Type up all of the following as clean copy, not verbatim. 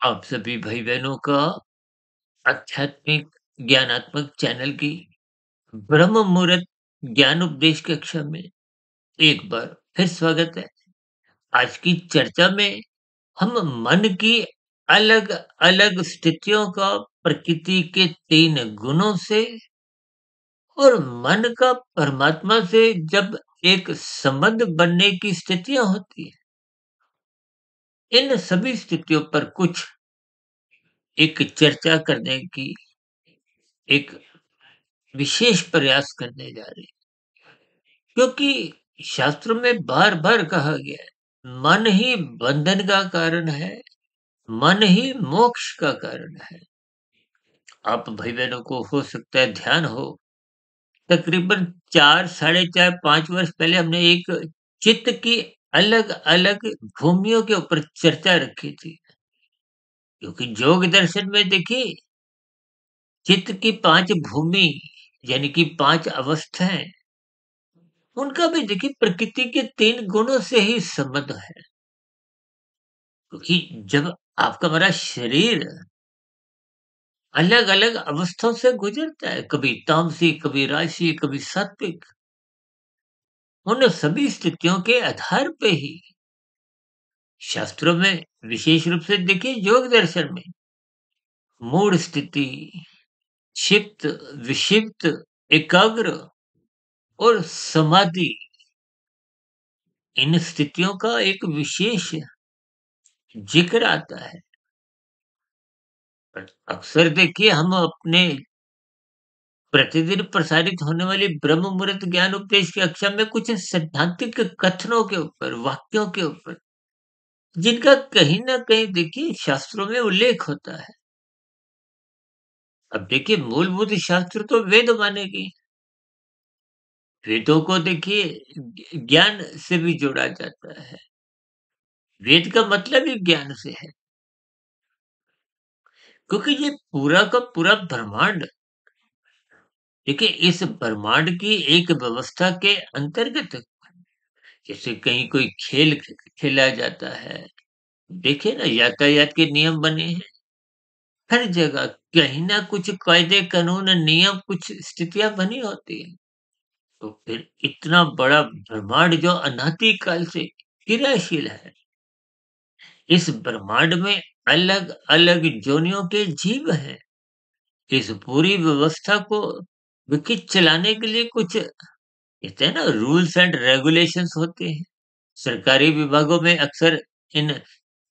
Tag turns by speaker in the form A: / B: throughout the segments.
A: आप सभी भाई-बहनों का आध्यात्मिक ज्ञानात्मक चैनल की ब्रह्म मुहूर्त ज्ञान उपदेश कक्षा में एक बार फिर स्वागत है। आज की चर्चा में हम मन की अलग-अलग स्थितियों का प्रकृति के 3 गुणों से और मन का परमात्मा से जब एक संबंध बनने की स्थितियाँ होती हैं, इन सभी स्थितियों पर कुछ एक चर्चा करने की एक विशेष प्रयास करने जा रहे हैं। क्योंकि शास्त्रों में बार-बार कहा गया है, मन ही बंधन का कारण है, मन ही मोक्ष का कारण है। आप भाई-बहनों को हो सकता है ध्यान हो, तकरीबन 4, साढ़े 4, 5 वर्ष पहले हमने एक चित्त की अलग-अलग भूमियों के ऊपर चर्चा रखी थी। क्योंकि योग दर्शन में देखिए, चित्त की 5 भूमि यानी कि 5 अवस्थाएँ, उनका भी देखिए प्रकृति के 3 गुणों से ही संबंध है। क्योंकि जब आपका हमारा शरीर अलग-अलग अवस्थाओं से गुजरता है, कभी तामसिक, कभी राजसिक, कभी सात्विक, उन सभी स्थितियों के आधार पे ही शास्त्रों में विशेष रूप से देखिए योग दर्शन में मूढ़ स्थिति, क्षिप्त, विक्षिप्त, एकाग्र और समाधि, इन स्थितियों का एक विशेष जिक्र आता है। अक्सर देखिए हम अपने प्रतिदिन प्रसारित होने वाली ब्रह्म मुहूर्त ज्ञान उपदेश की कक्षा में कुछ सैद्धांतिक कथनों के ऊपर, वाक्यों के ऊपर, जिनका कहीं न कहीं देखिए शास्त्रों में उल्लेख होता है। अब देखिए मूलभूत शास्त्र तो वेद माने गए। वेदों को देखिए ज्ञान से भी जोड़ा जाता है। वेद का मतलब ही ज्ञान से है। क्योंकि ये पूरा का पूरा ब्रह्मांड देखिए इस ब्रह्मांड की एक व्यवस्था के अंतर्गत जैसे कहीं कोई खेल खेला जाता है। देखिए ना यातायात के नियम बने हैं हर जगह कहीं ना कुछ कायदे कानून नियम कुछ स्थितियां बनी होती हैं। तो फिर इतना बड़ा ब्रह्मांड जो अनादि काल से क्रियाशील है, इस ब्रह्मांड में अलग अलग जोनियों के जीव हैं। इस पूरी व्यवस्था को विकसित चलाने के लिए कुछ कहते हैं ना रूल्स एंड रेगुलेशंस होते हैं। सरकारी विभागों में अक्सर इन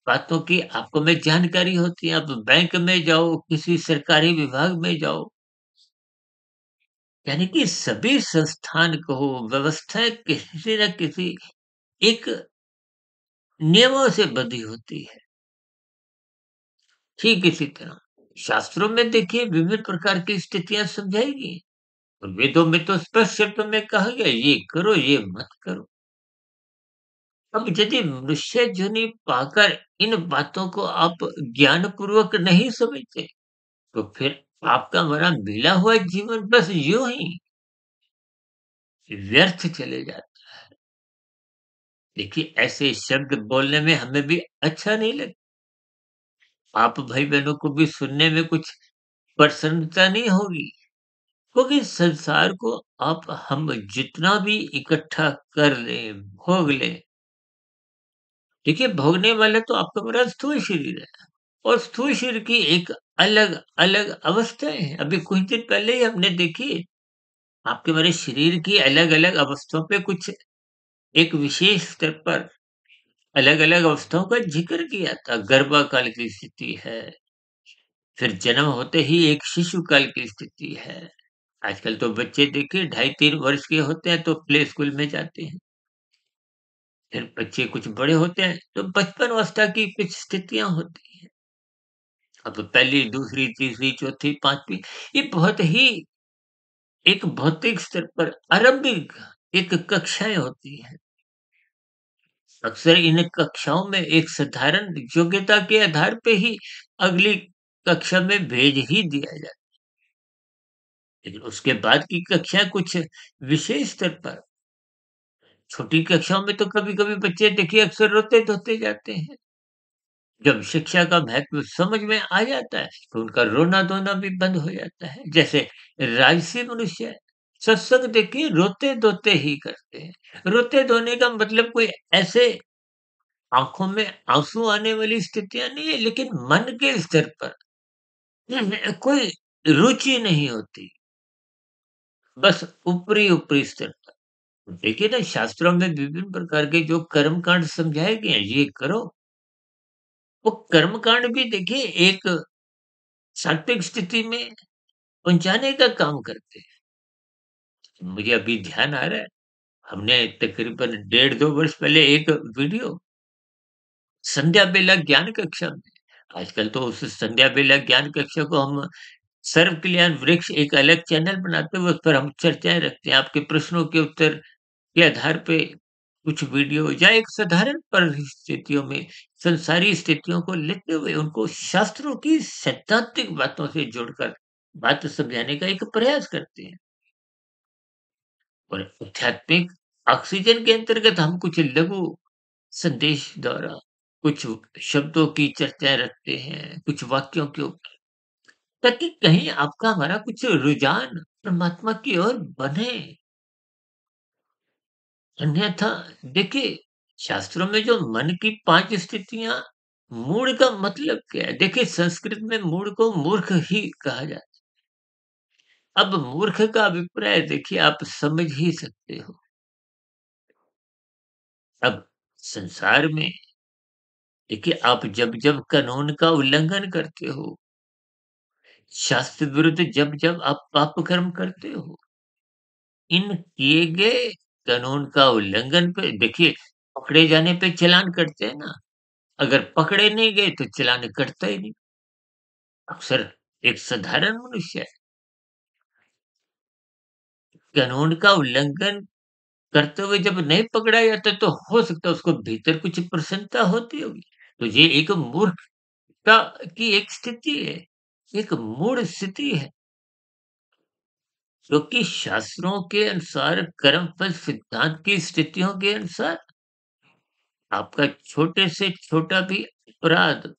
A: बातों की आपको में जानकारी होती है। आप बैंक में जाओ, किसी सरकारी विभाग में जाओ, यानी कि सभी संस्थान कहो, व्यवस्थाएँ किसी न किसी एक नियमों से बंधी होती है। ठीक इसी तरह शास्त्रों में देखिए विभिन्न प्रकार की स्थितियाँ समझाई गई हैं और वेदों में तो स्पष्ट शब्दों में कहा गया ये करो, ये मत करो। अब यदि मनुष्य योनि पाकर इन बातों को आप ज्ञानपूर्वक नहीं समझते, तो फिर आपका हमारा मिला हुआ जीवन बस यूं ही व्यर्थ चले जाता। देखिए ऐसे शब्द बोलने में हमें भी अच्छा नहीं लगता। आप भाई बहनों को भी सुनने में कुछ प्रसन्नता नहीं होगी, क्योंकि संसार को आप हम जितना भी इकट्ठा कर लें, भोग लें, देखिए भोगने वाला तो आपका बड़ा स्थूल शरीर है और स्थूल शरीर की एक अलग अलग अवस्थाएं हैं। अभी कुछ दिन पहले ही हमने देखी आपके हमारे शरीर की अलग अलग अवस्थाओं पे कुछ एक विशेष स्तर पर अलग-अलग अवस्थाओं का ज़िक्र किया था। गर्भाकाल की स्थिति है, फिर जन्म होते ही एक शिशु काल की स्थिति है। आजकल तो बच्चे देखिए ढाई 3 वर्ष के होते हैं तो प्ले स्कूल में जाते हैं। फिर बच्चे कुछ बड़े होते हैं तो बचपन अवस्था की कुछ स्थितियाँ होती हैं। अब पहली, दूसरी, तीसरी, चौथी, 5वीं ये बहुत ही एक भौतिक स्तर पर आरंभिक एक कक्षाएँ होती हैं। अक्सर इन कक्षाओं में एक साधारण योग्यता के आधार पे ही अगली कक्षा में भेज ही दिया जाता है। लेकिन उसके बाद की कक्षाएँ कुछ विशेष स्तर पर छोटी कक्षाओं में तो कभी-कभी बच्चे देखिए अक्सर रोते-धोते जाते हैं। जब शिक्षा का महत्व समझ में आ जाता है, तो उनका रोना-धोना भी बंद हो जाता है। जैसे राजसी मनुष्य है, सत्संग देखिए रोते-धोते ही करते हैं। रोते-धोने का मतलब कोई ऐसे आँखों में आँसू आने वाली स्थितियाँ नहीं है, लेकिन मन के स्तर पर कोई रुचि नहीं होती, बस ऊपरी-ऊपरी स्तर पर। देखिए ना, शास्त्रों में विभिन्न प्रकार के जो कर्मकांड समझाए गए हैं, ये करो, वो कर्मकांड भी देखिए एक सात्विक स्थिति में पहुँचाने का काम करते हैं। मुझे अभी ध्यान आ रहा है, हमने तकरीबन डेढ़ 2 वर्ष पहले एक वीडियो संध्या बेला ज्ञान कक्षा में, आजकल तो उस संध्या बेला ज्ञान कक्षा को हम सर्व कल्याण वृक्ष एक अलग चैनल बनाते हुए उस पर हम चर्चाएँ रखते हैं। आपके प्रश्नों के उत्तर के आधार पे कुछ वीडियो या एक साधारण परिस्थितियों में संसारी स्थितियों को लेते हुए उनको शास्त्रों की सैद्धांतिक बातों से जोड़कर बात समझाने का एक प्रयास करते हैं। और आध्यात्मिक ऑक्सीजन के अंतर्गत हम कुछ लघु संदेश द्वारा कुछ शब्दों की चर्चाएँ रखते हैं, कुछ वाक्यों के ऊपर, ताकि कहीं आपका हमारा कुछ रुझान परमात्मा की ओर बने। अन्यथा देखिए, शास्त्रों में जो मन की 5 स्थितियाँ, मूड का मतलब क्या है? देखिए, संस्कृत में मूड को मूर्ख ही कहा जाता है। अब मूर्ख का अभिप्राय देखिए आप समझ ही सकते हो। अब संसार में देखिए, आप जब-जब कानून का उल्लंघन करते हो, शास्त्र विरुद्ध जब-जब आप पाप कर्म करते हो, इन किए गए कानून का उल्लंघन पे देखिए, पकड़े जाने पे चालान कटते हैं ना, अगर पकड़े नहीं गए तो चालान कटता ही नहीं। अक्सर एक साधारण मनुष्य है, कानून का उल्लंघन करते हुए जब नहीं पकड़ा जाता तो हो सकता है उसको भीतर कुछ प्रसन्नता होती होगी। तो ये एक मूर्खता की एक स्थिति है, एक मूढ़ स्थिति है, क्योंकि शास्त्रों के अनुसार कर्मफल सिद्धांत की स्थितियों के अनुसार आपका छोटे से छोटा भी अपराध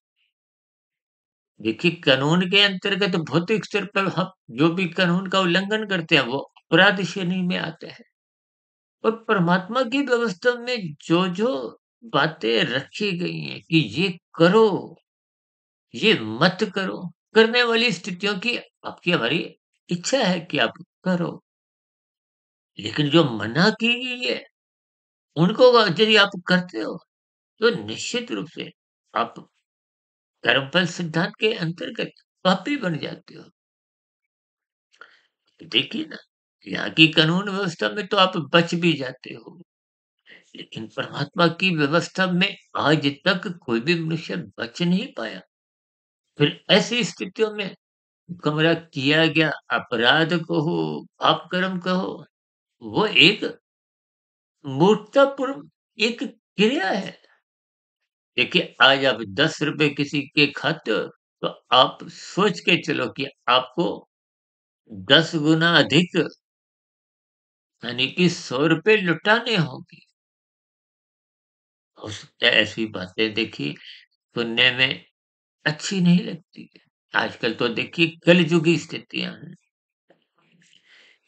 A: देखिए, कानून के अंतर्गत भौतिक स्तर पर हम जो भी कानून का उल्लंघन करते हैं वो अपराध श्रेणी में आता है। और परमात्मा की व्यवस्था में जो बातें रखी गई हैं कि ये करो, ये मत करो, करने वाली स्थितियों की आपकी हमारी इच्छा है कि आप करो, लेकिन जो मना की गई है उनको यदि आप करते हो तो निश्चित रूप से आप कर्मफल सिद्धांत के अंतर्गत पापी बन जाते हो। देखिए ना, यहाँ की कानून व्यवस्था में तो आप बच भी जाते हो, लेकिन परमात्मा की व्यवस्था में आज तक कोई भी मनुष्य बच नहीं पाया। फिर ऐसी स्थितियों में हमारा किया गया अपराध कहो, पाप कर्म कहो, वो एक मूर्खतापूर्ण एक क्रिया है। देखिए, आज आप ₹10 किसी के खाते हो, तो आप सोच के चलो कि आपको 10 गुना अधिक यानी कि ₹100 लौटाने होंगे। हो सकता है ऐसी बातें देखिए सुनने में अच्छी नहीं लगती है। आजकल तो देखिए कलयुगी स्थितियाँ हैं।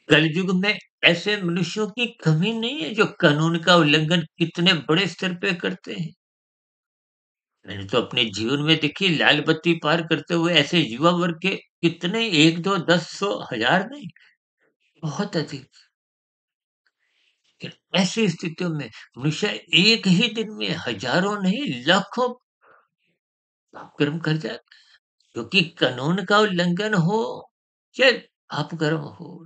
A: कलयुग में ऐसे मनुष्यों की कमी नहीं है जो कानून का उल्लंघन कितने बड़े स्तर पे करते हैं। मैंने तो अपने जीवन में देखिए लाल बत्ती पार करते हुए ऐसे युवा वर्ग के कितने 1, 2, 10, 100, 1000 नहीं, बहुत अधिक। फिर ऐसी स्थितियों में मनुष्य एक ही दिन में हजारों नहीं लाखों पाप कर्म कर जाता है। क्योंकि कानून का उल्लंघन हो या पाप कर्म हो,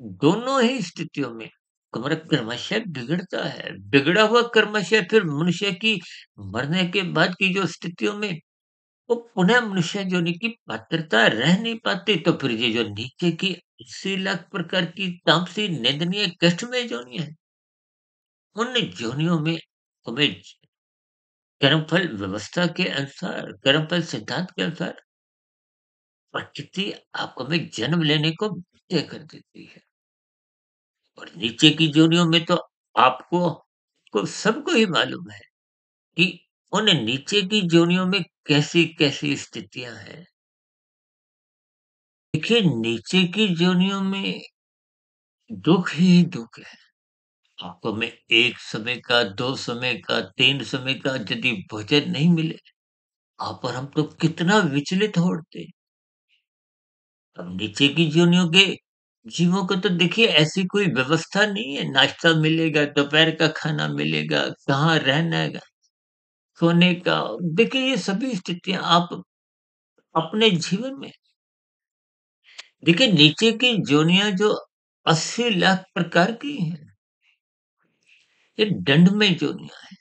A: दोनों ही स्थितियों में हमारा क्रमशः बिगड़ता है। बिगड़ा हुआ क्रमशः फिर मनुष्य की मरने के बाद की जो स्थितियों में वो पुनः मनुष्य योनि की पात्रता रह नहीं पाती, तो फिर ये जो नीचे की 80 लाख प्रकार की तामसी निंदनीय कष्टमय योनियाँ हैं, उन योनियों में हमें कर्मफल व्यवस्था के अनुसार, कर्मफल सिद्धांत के अनुसार प्रकृति आपको में जन्म लेने को बाध्य कर देती है। और नीचे की योनियों में तो आपको को सबको ही मालूम है कि उन नीचे की जोनियों में कैसी-कैसी स्थितियाँ हैं। देखिए, नीचे की जोनियों में दुःख ही दुःख है। आपको में 1 समय का, 2 समय का, 3 समय का यदि भोजन नहीं मिले, आप और हम तो कितना विचलित होते। अब नीचे की जोनियों के जीवों को तो देखिए ऐसी कोई व्यवस्था नहीं है, नाश्ता मिलेगा, दोपहर का खाना मिलेगा, कहाँ रहना है, सोने का। देखिए ये सभी स्थितियाँ आप अपने जीवन में देखिए नीचे की जोनियाँ जो 80 लाख प्रकार की हैं, ये दंडमय जोनियाँ हैं।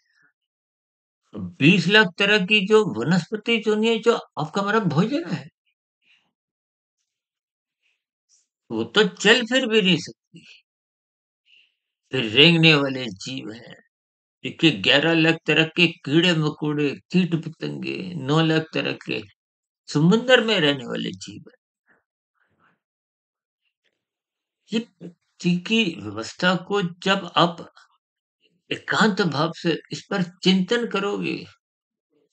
A: 20 लाख तरह की जो वनस्पति जोनियाँ जो आपका हमारा भोजन है, वो तो चल फिर भी नहीं सकती। फिर रेंगने वाले जीव हैं। देखिए 11 लाख तरह के कीड़े-मकोड़े, कीट-पतंगे, 9 लाख तरह के समुद्र में रहने वाले जीव हैं। ये पृथ्वी की व्यवस्था को जब आप एकांत भाव से इस पर चिंतन करोगे,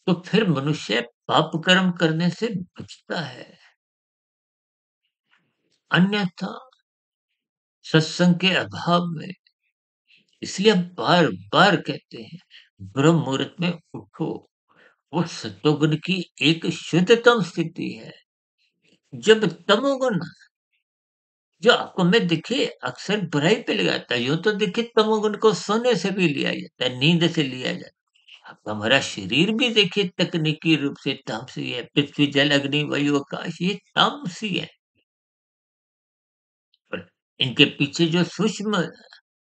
A: तो फिर मनुष्य पाप कर्म करने से बचता है। अन्यथा सत्संग के अभाव में इसलिए हम बार-बार कहते हैं, ब्रह्म मुहूर्त में उठो। वो सत्वगुण की एक शुद्धतम स्थिति है। जब तमोगुण जो आपको में देखिए अक्सर बुराई पे लगाता है, यूँ तो देखिए तमोगुण को सोने से भी लिया जाता है, नींद से लिया जाता है। अब हमारा शरीर भी देखिए तकनीकी रूप से तामसी है, पृथ्वी, जल, अग्नि, वायु, आकाश ये तामसी है। पर इनके पीछे जो सूक्ष्म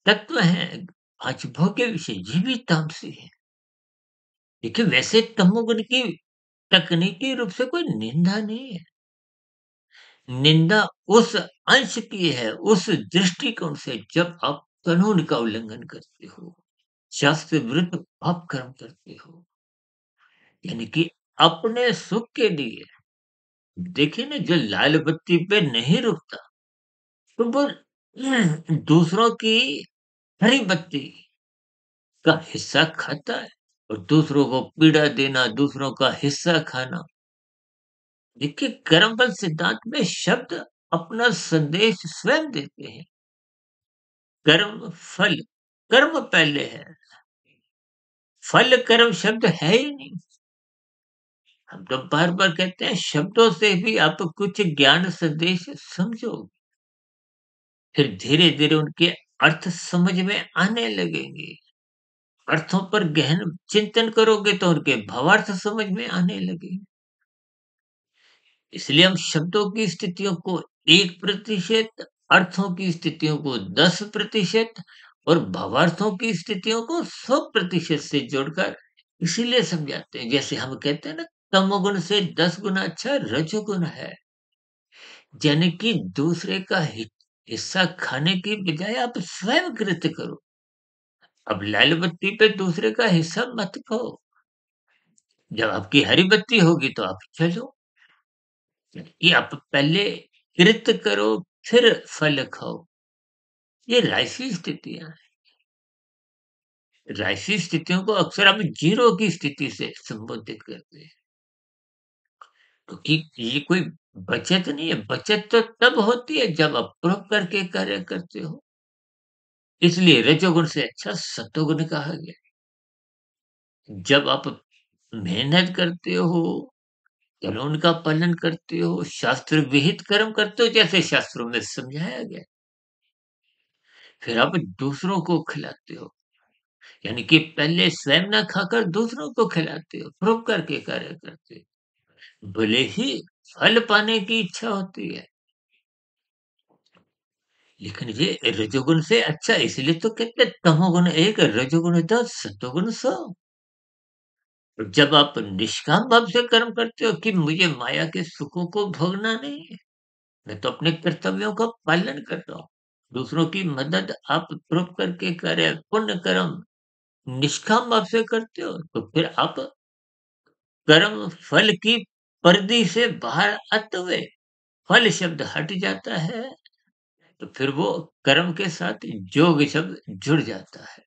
A: तत्व हैं, 5 भौतिक विषय ये भी तामसी हैं। देखिए वैसे तमोगुण की तकनीकी रूप से कोई निंदा नहीं है। निंदा उस अंश की है, उस दृष्टिकोण से जब आप कानून का उल्लंघन करते हो, शास्त्र विरुद्ध पाप कर्म करते हो, यानी कि अपने सुख के लिए देखिए ना जो लाल बत्ती पे नहीं रुकता, तो वो दूसरों की हरी बत्ती का हिस्सा खाता है और दूसरों को पीड़ा देना, दूसरों का हिस्सा खाना। देखिए कर्म बल सिद्धांत में शब्द अपना संदेश स्वयं देते हैं। कर्म फल, कर्म पहले है, फल कर्म शब्द है ही नहीं। हम तो बार-बार कहते हैं शब्दों से भी आप कुछ ज्ञान संदेश समझो, फिर धीरे-धीरे उनके अर्थ समझ में आने लगेंगे। अर्थों पर गहन चिंतन करोगे तो उनके भावार्थ समझ में आने लगेंगे। इसलिए हम शब्दों की स्थितियों को 1% अर्थों की स्थितियों को 10% और भावार्थों की स्थितियों को 100% से जोड़कर इसीलिए समझाते हैं। जैसे हम कहते हैं ना तमोगुण से 10 गुना अच्छा रजोगुण है। यानी कि दूसरे का हिस्सा खाने की बजाय आप स्वयं कृत्य करो। अब लाल बत्ती पे दूसरे का हिस्सा मत खाओ। जब आपकी हरी बत्ती होगी तो आप चलो। कि आप पहले कृत्य करो फिर फल खाओ। ये राशि स्थितियाँ हैं। राशि स्थितियों को अक्सर हम ज़ीरो की स्थिति से संबोधित करते हैं। क्योंकि ये कोई बचत नहीं है, बचत तो तब होती है जब आप परोपकार के कार्य करते हो। इसलिए रजोगुण से अच्छा सतोगुण कहा गया। जब आप मेहनत करते हो, कानून का पालन करते हो, शास्त्र विहित कर्म करते हो जैसे शास्त्रों में समझाया गया, फिर आप दूसरों को खिलाते हो। यानी कि पहले स्वयं ना खाकर दूसरों को खिलाते हो, परोपकार के कार्य करते हो। भले ही फल पाने की इच्छा होती है, लेकिन ये रजोगुण से अच्छा इसलिए तो कहते हैं तमोगुण 1 रजोगुण 10 सतोगुण 100। जब आप निष्काम भाव से कर्म करते हो कि मुझे माया के सुखों को भोगना नहीं है, मैं तो अपने कर्तव्यों का पालन कर रहा हूँ। दूसरों की मदद आप परोपकार के कार्य, पुण्य कर्म निष्काम भाव से करते हो, तो फिर आप कर्म फल की परिधि से बाहर आते हुए फल शब्द हट जाता है, तो फिर वो कर्म के साथ योग शब्द जुड़ जाता है।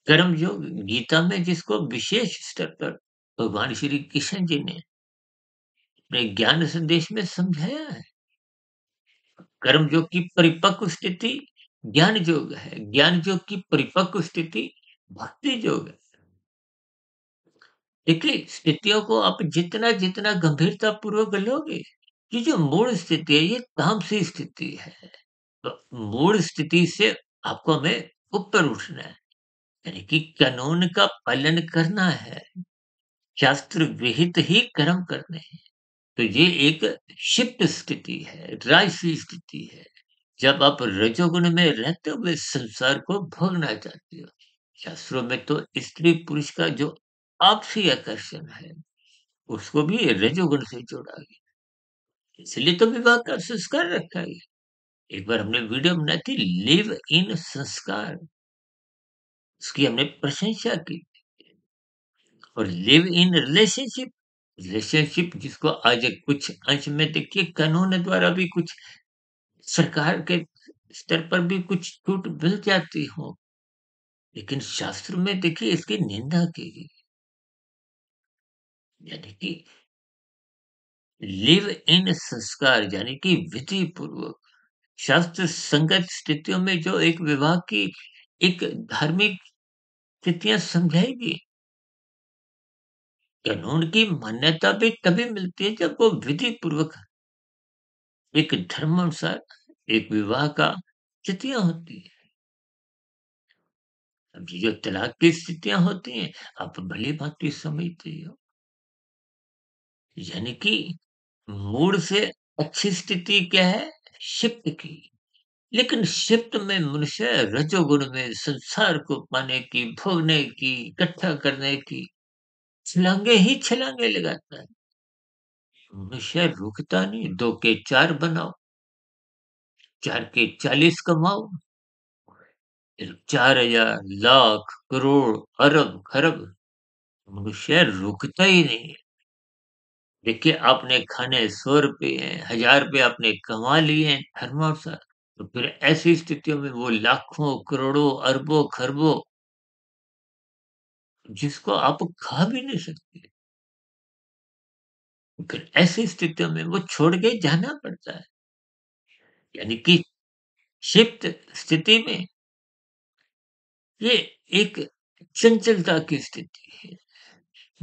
A: कर्मयोग गीता में जिसको विशेष स्तर पर भगवान श्री कृष्ण जी ने अपने ज्ञान संदेश में समझाया है। कर्म योग की परिपक्व स्थिति ज्ञान योग है, ज्ञान योग की परिपक्व स्थिति भक्ति योग है। देखिए, स्थितियों को आप जितना गंभीरता पूर्वक लोगे, ये जो मूल स्थिति है, ये तामसी स्थिति है। तो मूल स्थिति से आपको हमें ऊपर उठना है, यानी कि कानून का पालन करना है, शास्त्र विहित ही कर्म करने हैं। तो ये एक क्षिप्त स्थिति है, राजसी स्थिति है। जब आप रजोगुण में रहते हुए संसार को भोगना चाहते हो। शास्त्रों में तो स्त्री पुरुष का जो आपसी आकर्षण है, उसको भी रजोगुण से जोड़ा गया। इसलिए तो विवाह का संस्कार रखा गया। एक बार हमने वीडियो बनाई थी, लिव इन संस्कार, उसकी हमने प्रशंसा की। और लिव इन रिलेशनशिप, रिलेशनशिप जिसको आज कुछ अंश में देखिए कानून द्वारा भी कुछ सरकार के स्तर पर भी कुछ छूट मिल जाती हो, लेकिन शास्त्र में देखिए इसकी निंदा की गई। यानी कि लिव इन संस्कार, यानी कि विधि पूर्वक शास्त्र संगत स्थितियों में जो एक विवाह की एक धार्मिक स्थितियां समझाएगी। कानून की मान्यता भी तभी मिलती है जब वो विधि पूर्वक एक धर्मानुसार एक विवाह का स्थितियां होती है। अब ये जो तलाक की स्थितियां होती हैं, आप भली भांति समझते हो। यानी कि मूड से अच्छी स्थिति क्या है? शिफ्ट की। लेकिन शिफ्ट में मनुष्य रजोगुण में संसार को पाने की, भोगने की, इकट्ठा करने की छलांगे ही छलांगे लगाता है। मनुष्य रुकता नहीं, 2 के 4 बनाओ, 4 के 40 कमाओ, फिर 4000 लाख, करोड़, अरब, खरब, मनुष्य रुकता ही नहीं है। देखिए, आपने खाने ₹100 हैं, ₹1000 आपने कमा लिए हैं धर्मानुसार, तो फिर ऐसी स्थितियों में वो लाखों, करोड़ों, अरबों, खरबों जिसको आप खा भी नहीं सकते, फिर ऐसी स्थितियों में वो छोड़ के जाना पड़ता है। यानी कि क्षिप्त स्थिति में ये एक चंचलता की स्थिति है।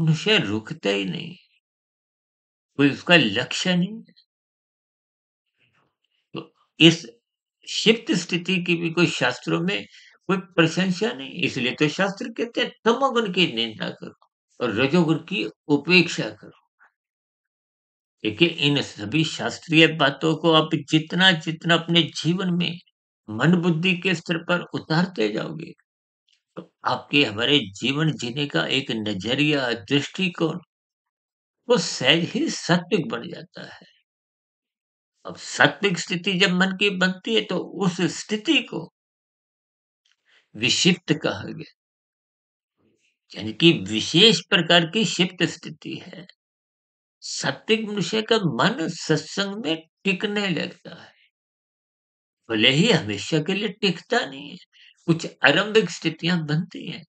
A: मनुष्य रुकता ही नहीं, कोई उसका लक्ष्य नहीं है। तो इस क्षिप्त स्थिति की भी कोई शास्त्रों में कोई प्रशंसा नहीं, इसलिए तो शास्त्र कहते हैं तमोगुण की निंदा करो और रजोगुण की उपेक्षा करो। देखिए, इन सभी शास्त्रीय बातों को आप जितना अपने जीवन में मन बुद्धि के स्तर पर उतारते जाओगे, तो आपके हमारे जीवन जीने का एक नजरिया, दृष्टिकोण वो सहज ही सात्विक बन जाता है। अब सात्विक स्थिति जब मन की बनती है तो उस स्थिति को विक्षिप्त कहा गया, यानी कि विशेष प्रकार की क्षिप्त स्थिति है। सात्विक मनुष्य का मन सत्संग में टिकने लगता है, भले ही हमेशा के लिए टिकता नहीं है। कुछ आरंभिक स्थितियां बनती हैं,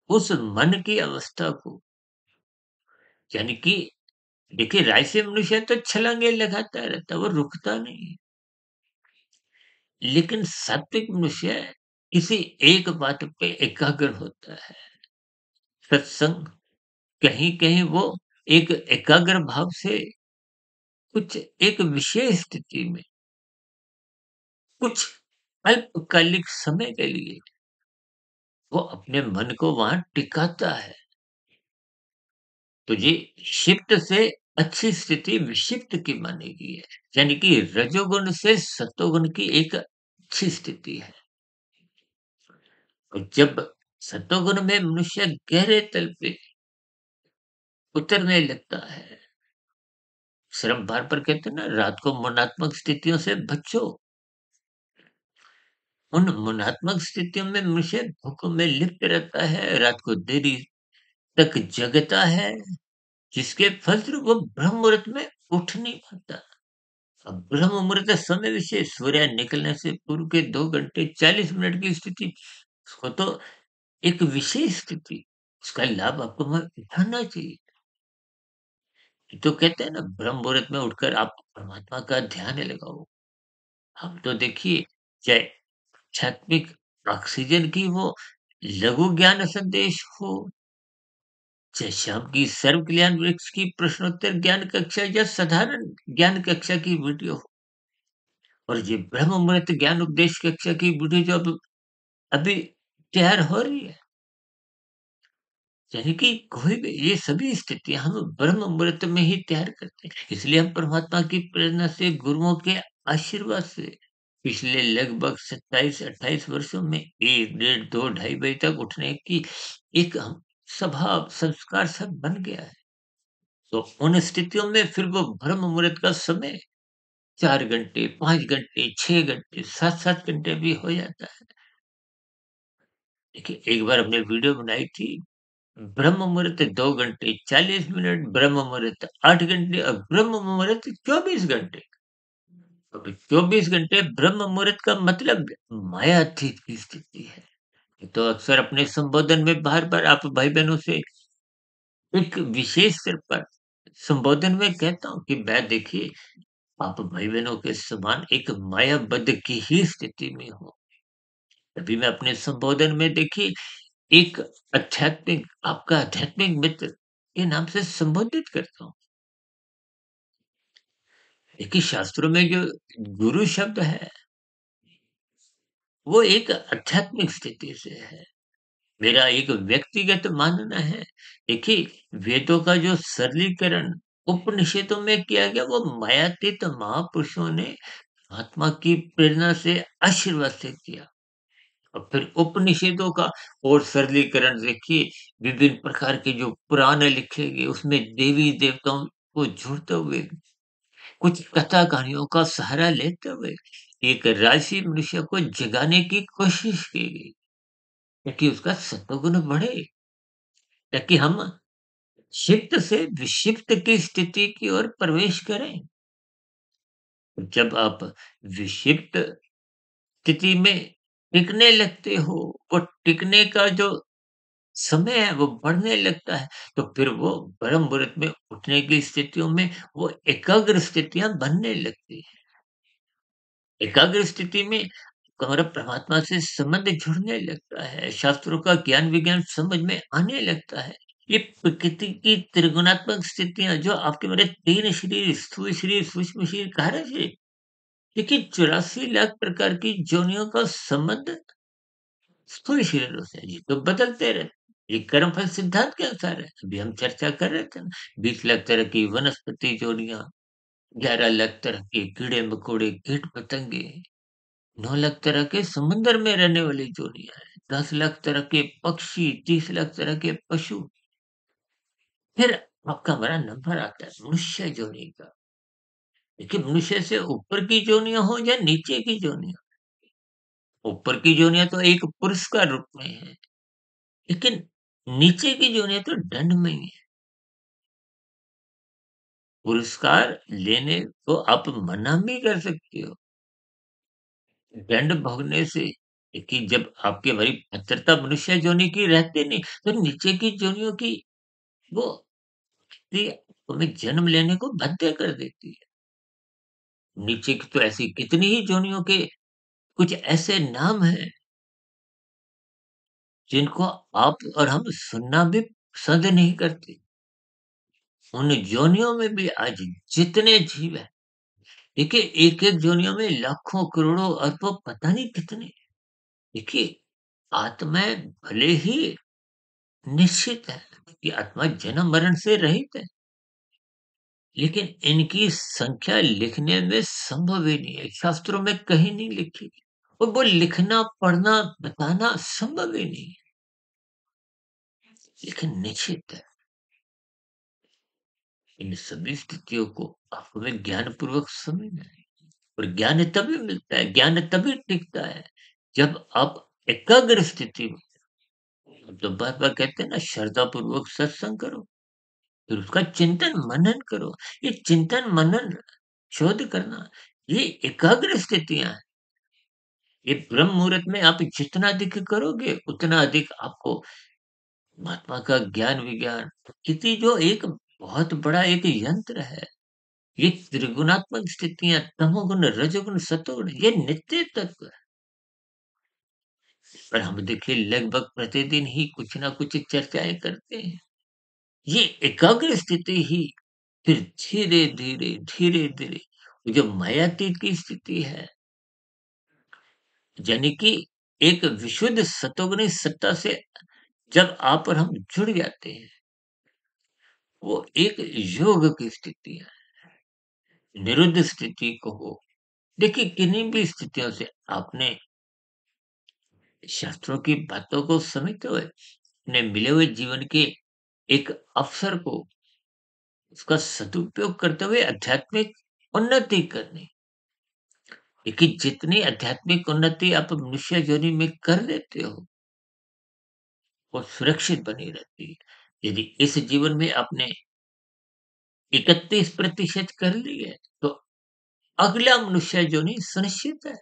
A: उस मन की अवस्था को, यानी कि देखिए राजसी मनुष्य तो छलांगे लगाता रहता है, वो रुकता नहीं है। लेकिन सात्विक मनुष्य किसी एक बात पे एकाग्र होता है। सत्संग कहीं-कहीं वो एक एकाग्र भाव से कुछ एक विशेष स्थिति में, कुछ अल्पकालिक समय के लिए वो अपने मन को वहाँ टिकाता है। तो ये क्षिप्त से अच्छी स्थिति विक्षिप्त की मानी गई है। यानी कि रजोगुण से सतोगुण की एक अच्छी स्थिति है। और जब सतोगुण में मनुष्य गहरे तल पे उतरने लगता है, श्रम भार पर कहते हैं ना, रात को मनात्मक स्थितियों से बचो। उन मनात्मक स्थितियों में मनुष्य भूखों में लिप्त रहता है, रात को देरी तक जगता है, जिसके फलस्वरूप वो ब्रह्म मुहूर्त में उठ नहीं पाता। अब ब्रह्म मुहूर्त समय विशेष सूर्य निकलने से पूर्व के 2 घंटे 40 मिनट की स्थिति, उसको तो एक विशेष स्थिति, उसका लाभ आपको उठाना चाहिए। तो कहते हैं ना, ब्रह्म मुहूर्त में उठकर आप परमात्मा का ध्यान लगाओ। अब तो देखिए, चाहे आध्यात्मिक ऑक्सीजन की वो लघु ज्ञान संदेश हो, चाहे शाम की सर्व कल्याण वृक्ष की प्रश्नोत्तर ज्ञान कक्षा या साधारण ज्ञान कक्षा की वीडियो हो, और ये ब्रह्म मुहूर्त ज्ञान उपदेश कक्षा की वीडियो जो अब अभी तैयार हो रही है, यानी कि कोई भी ये सभी स्थितियाँ हम ब्रह्म मुहूर्त में ही तैयार करते हैं। इसलिए हम परमात्मा की प्रेरणा से, गुरुओं के आशीर्वाद से पिछले लगभग 27-28 वर्षों में 1, डेढ़, 2, ढाई बजे तक उठने की एक हम स्वभाव, संस्कार सब बन गया है। तो उन स्थितियों में फिर वो ब्रह्म मुहूर्त का समय 4 घंटे, 5 घंटे, 6 घंटे, 7-7 घंटे भी हो जाता है। देखिए, एक बार हमने वीडियो बनाई थी, ब्रह्म मुहूर्त 2 घंटे 40 मिनट, ब्रह्म मुहूर्त 8 घंटे और ब्रह्म मुहूर्त 24 घंटे। अब 24 घंटे ब्रह्म मुहूर्त का मतलब मायातीत की स्थिति है। तो अक्सर अपने संबोधन में बार-बार आप भाई-बहनों से एक विशेष स्तर पर संबोधन में कहता हूँ कि मैं देखिए, आप भाई-बहनों के समान एक मायाबद्ध की ही स्थिति में हूँ। तभी मैं अपने संबोधन में देखिए एक आपका आध्यात्मिक मित्र के नाम से संबोधित करता हूँ। देखिए, शास्त्रों में जो गुरु शब्द है, वो एक आध्यात्मिक स्थिति से है। मेरा एक व्यक्तिगत मानना है। देखिए, वेदों का जो सरलीकरण उपनिषदों में किया गया, वो मायातीत महापुरुषों ने आत्मा की प्रेरणा से, आशीर्वाद से किया। और फिर उपनिषदों का और सरलीकरण देखिए, विभिन्न प्रकार के जो पुराण लिखे गए, उसमें देवी देवताओं को जोड़ते हुए, कुछ कथा कहानियों का सहारा लेते हुए एक राशि मनुष्य को जगाने की कोशिश की गई, ताकि उसका सत्वगुण बढ़े, ताकि हम क्षिप्त से विक्षिप्त की स्थिति की ओर प्रवेश करें। जब आप विक्षिप्त स्थिति में टिकने लगते हो, वो टिकने का जो समय है वो बढ़ने लगता है, तो फिर वो ब्रह्म मुहूर्त में उठने की स्थितियों में वो एकाग्र स्थितियाँ बनने लगती हैं। एकाग्र स्थिति में हमारा परमात्मा से संबंध जुड़ने लगता है, शास्त्रों का ज्ञान विज्ञान समझ में आने लगता है। ये प्रकृति की त्रिगुणात्मक स्थितियाँ जो आपके मेरे 3 शरीर, स्थूल शरीर, सूक्ष्म शरीर, कारण शरीर, देखिए 84 लाख प्रकार की योनियों का संबंध स्थूल शरीरों से है, ये तो बदलते रहते। ये कर्मफल सिद्धांत के अनुसार है। अभी हम चर्चा कर रहे थे ना, 20 लाख तरह की वनस्पति जोड़ियाँ, 11 लाख तरह के कीड़े-मकोड़े, कीट-पतंगे, 9 लाख तरह के समुद्र में रहने वाली जोड़ियाँ हैं, 10 लाख तरह के पक्षी, 30 लाख तरह के पशु। फिर आपका हमारा नंबर आता है मनुष्य जोनि का। देखिए, मनुष्य से ऊपर की जोनियाँ हो या नीचे की जोनियाँ, ऊपर की जोनियाँ तो एक पुरुष का रूप में है, लेकिन नीचे की जोनियाँ तो दंडमय है। पुरस्कार लेने को आप मना भी कर सकते हो। दंड भोगने से, देखिए, जब आपकी हमारी पात्रता मनुष्य योनि की रहती नहीं, तो नीचे की योनियों की वो स्थिति हमें जन्म लेने को बाध्य कर देती है। नीचे की तो ऐसी कितनी ही योनियों के कुछ ऐसे नाम हैं, जिनको आप और हम सुनना भी पसंद नहीं करते। उन योनियों में भी आज जितने जीव हैं, देखिए एक-एक योनियों में लाखों, करोड़ों, अरबों, पता नहीं कितने। देखिए, आत्माएँ भले ही निश्चित है कि आत्मा जन्म मरण से रहित है, लेकिन इनकी संख्या लिखने में संभव ही नहीं है। शास्त्रों में कहीं नहीं लिखी, और वो लिखना, पढ़ना, बताना संभव ही नहीं है। लेकिन निश्चित है, इन सभी स्थितियों को आपको हमें ज्ञानपूर्वक समझना है। और ज्ञान तभी मिलता है, ज्ञान तभी टिकता है, जब आप एकाग्र स्थिति में, हम तो बार-बार कहते हैं ना, श्रद्धापूर्वक सत्संग करो, फिर उसका चिंतन मनन करो। ये चिंतन मनन, शोध करना, ये एकाग्र स्थितियाँ हैं। ये ब्रह्म मुहूर्त में आप जितना अधिक करोगे, उतना अधिक आपको महात्मा का ज्ञान विज्ञान किसी जो एक बहुत बड़ा एक यंत्र है। ये त्रिगुणात्मक स्थितियाँ तमोगुण, रजोगुण, सतोगुण ये नित्य तत्व है। पर हम देखिए लगभग प्रतिदिन ही कुछ ना कुछ चर्चाएँ करते हैं। ये एकाग्र स्थिति ही फिर धीरे-धीरे, धीरे-धीरे जो मायातीत की स्थिति है, यानी कि एक विशुद्ध सतोगुणी सत्ता से जब आप और हम जुड़ जाते हैं, वो एक योग की स्थिति है, निरुद्ध स्थिति को हो। देखिए किन्हीं भी स्थितियों से आपने शास्त्रों की बातों को समझते हुए, अपने मिले हुए जीवन के एक अवसर को उसका सदुपयोग करते हुए आध्यात्मिक उन्नति करनी। देखिए जितनी आध्यात्मिक उन्नति आप मनुष्य योनि में कर लेते हो, वो सुरक्षित बनी रहती है। यदि इस जीवन में आपने 31% कर ली है, तो अगला मनुष्य योनि सुनिश्चित है।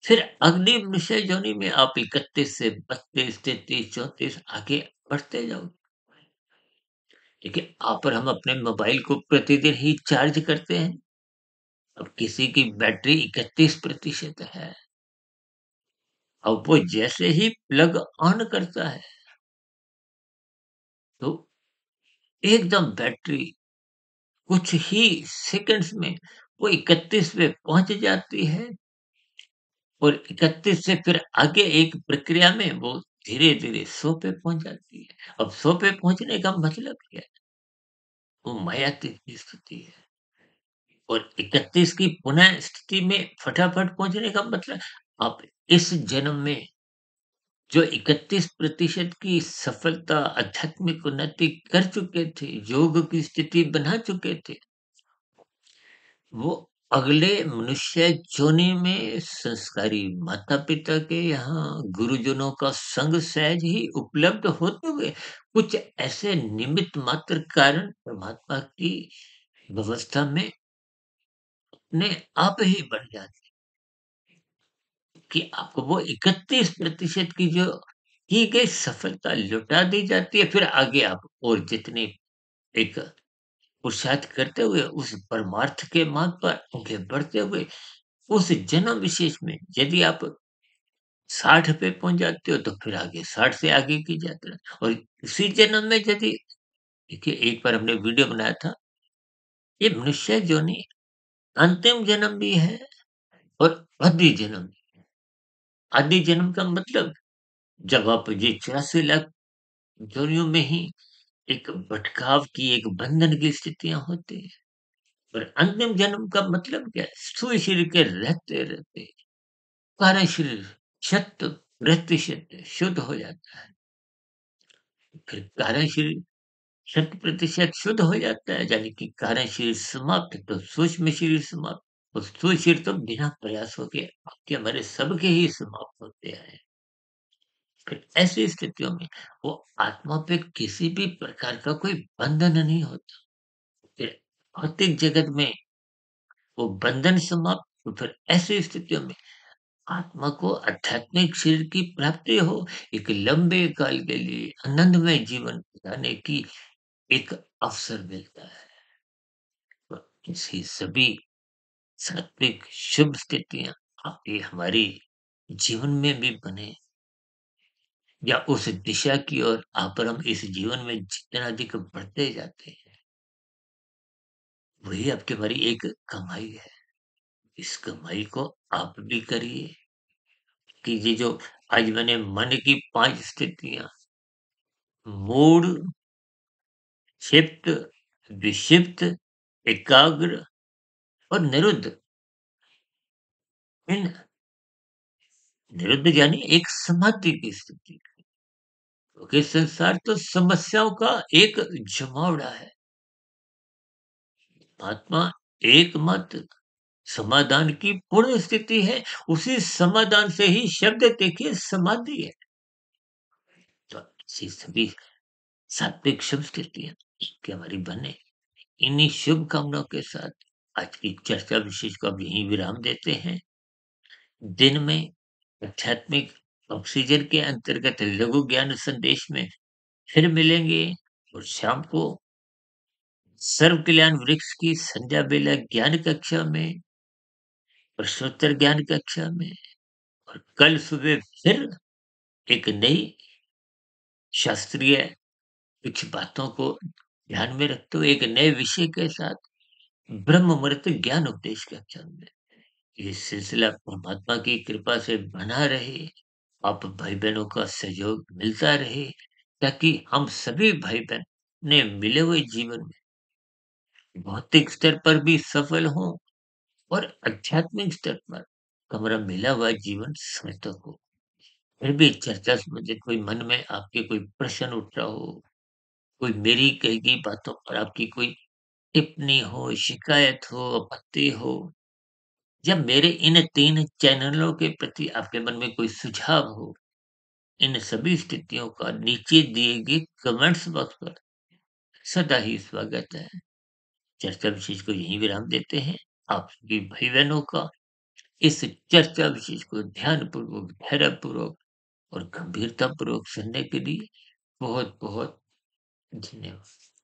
A: फिर अगली मनुष्य योनि में आप 31 से 32, 33, 34 आगे बढ़ते जाओगे। देखिए आप और हम अपने मोबाइल को प्रतिदिन ही चार्ज करते हैं। अब किसी की बैटरी 31% है। अब वो जैसे ही प्लग ऑन करता है, तो एकदम बैटरी कुछ ही सेकंड्स में वो 31 पे पहुँच जाती है और 31 से फिर आगे एक प्रक्रिया में वो धीरे-धीरे 100 पे पहुँच जाती है। अब 100 पे पहुँचने का मतलब क्या है? वो मायातीत की स्थिति है और 31 की पुनः स्थिति में फटाफट पहुँचने का मतलब आप इस जन्म में जो 31% की सफलता आध्यात्मिक उन्नति कर चुके थे, योग की स्थिति बना चुके थे, वो अगले मनुष्य योनि में संस्कारी माता-पिता के यहाँ गुरुजनों का संग सहज ही उपलब्ध होते हुए कुछ ऐसे निमित्त मात्र कारण परमात्मा की व्यवस्था में अपने आप ही बन जाते कि आपको वो 31% की जो की गई सफलता लौटा दी जाती है, फिर आगे आप और जितने एक पुरुषार्थ करते हुए उस परमार्थ के मार्ग पर आगे बढ़ते हुए उस जन्म विशेष में यदि आप 60 पे पहुँच जाते हो तो फिर आगे 60 से आगे की यात्रा और उसी जन्म में यदि देखिए एक बार हमने वीडियो बनाया था, ये मनुष्य योनि अंतिम जन्म भी है और आदि जन्म भी। आदि जन्म का मतलब जब आप ये 84 लाख योनियों में ही एक भटकाव की, एक बंधन की स्थितियाँ होती हैं। और अंतिम जन्म का मतलब क्या है? स्थूल शरीर के रहते-रहते कारण शरीर शत प्रतिशत शुद्ध हो जाता है। फिर कारण शरीर शत प्रतिशत शुद्ध हो जाता है, यानी कि कारण शरीर समाप्त तो सूक्ष्म शरीर समाप्त और स्थूल शरीर तो बिना प्रयासों के आपके हमारे सबके ही समाप्त होते हैं। फिर ऐसी स्थितियों में वो आत्मा पे किसी भी प्रकार का कोई बंधन नहीं होता। फिर भौतिक जगत में वो बंधन समाप्त तो फिर ऐसी स्थितियों में आत्मा को आध्यात्मिक शरीर की प्राप्ति हो, एक लंबे काल के लिए आनंदमय जीवन बिताने की एक अवसर मिलता है। तो ऐसी सभी सात्विक शुभ स्थितियाँ आपकी हमारी जीवन में भी बने या उस दिशा की ओर आप और हम इस जीवन में जितना अधिक बढ़ते जाते हैं, वही आपकी हमारी एक कमाई है। इस कमाई को आप भी करिए कि ये जो आज मैंने मन की 5 स्थितियाँ मूढ़, क्षिप्त, विक्षिप्त, एकाग्र और निरुद्ध, इन निरुद्ध यानी एक समाधि की स्थिति। क्योंकि संसार तो समस्याओं का एक जमावड़ा है। आत्मा एकमात्र समाधान की पूर्ण स्थिति है। उसी समाधान से ही शब्द देखिए समाधि है। तो ऐसी सभी सात्विक शुभ स्थितियाँ कि हमारी बने। इन्हीं शुभ कामनाओं के साथ आज की चर्चा विशेष को अब यहीं विराम देते हैं। दिन में आध्यात्मिक ऑक्सीजन के अंतर्गत लघु ज्ञान संदेश में फिर मिलेंगे और शाम को सर्व कल्याण वृक्ष की संध्या बेला ज्ञान कक्षा में, प्रश्नोत्तर ज्ञान कक्षा में और कल सुबह फिर एक नई शास्त्रीय कुछ बातों को ध्यान में रखते हुए एक नए विषय के साथ ब्रह्म मुहूर्त ज्ञान उपदेश कक्षा में। ये सिलसिला परमात्मा की कृपा से बना रहे, आप भाई-बहनों का सहयोग मिलता रहे, ताकि हम सभी भाई-बहन अपने मिले हुए जीवन में भौतिक स्तर पर भी सफल हों और आध्यात्मिक स्तर पर हमारा मिला हुआ जीवन सार्थक हो। फिर भी चर्चा संबंधित कोई मन में आपके कोई प्रश्न उठ रहा हो, कोई मेरी कही गई बातों पर आपकी कोई टिप्पणी हो, शिकायत हो, आपत्ति हो या मेरे इन 3 चैनलों के प्रति आपके मन में कोई सुझाव हो, इन सभी स्थितियों का नीचे दिए गए कमेंट्स बॉक्स पर सदा ही स्वागत है। चर्चा विशेष को यहीं विराम देते हैं। आप सभी भाई-बहनों का इस चर्चा विशेष को ध्यानपूर्वक, धैर्यपूर्वक और गंभीरतापूर्वक सुनने के लिए बहुत-बहुत धन्यवाद।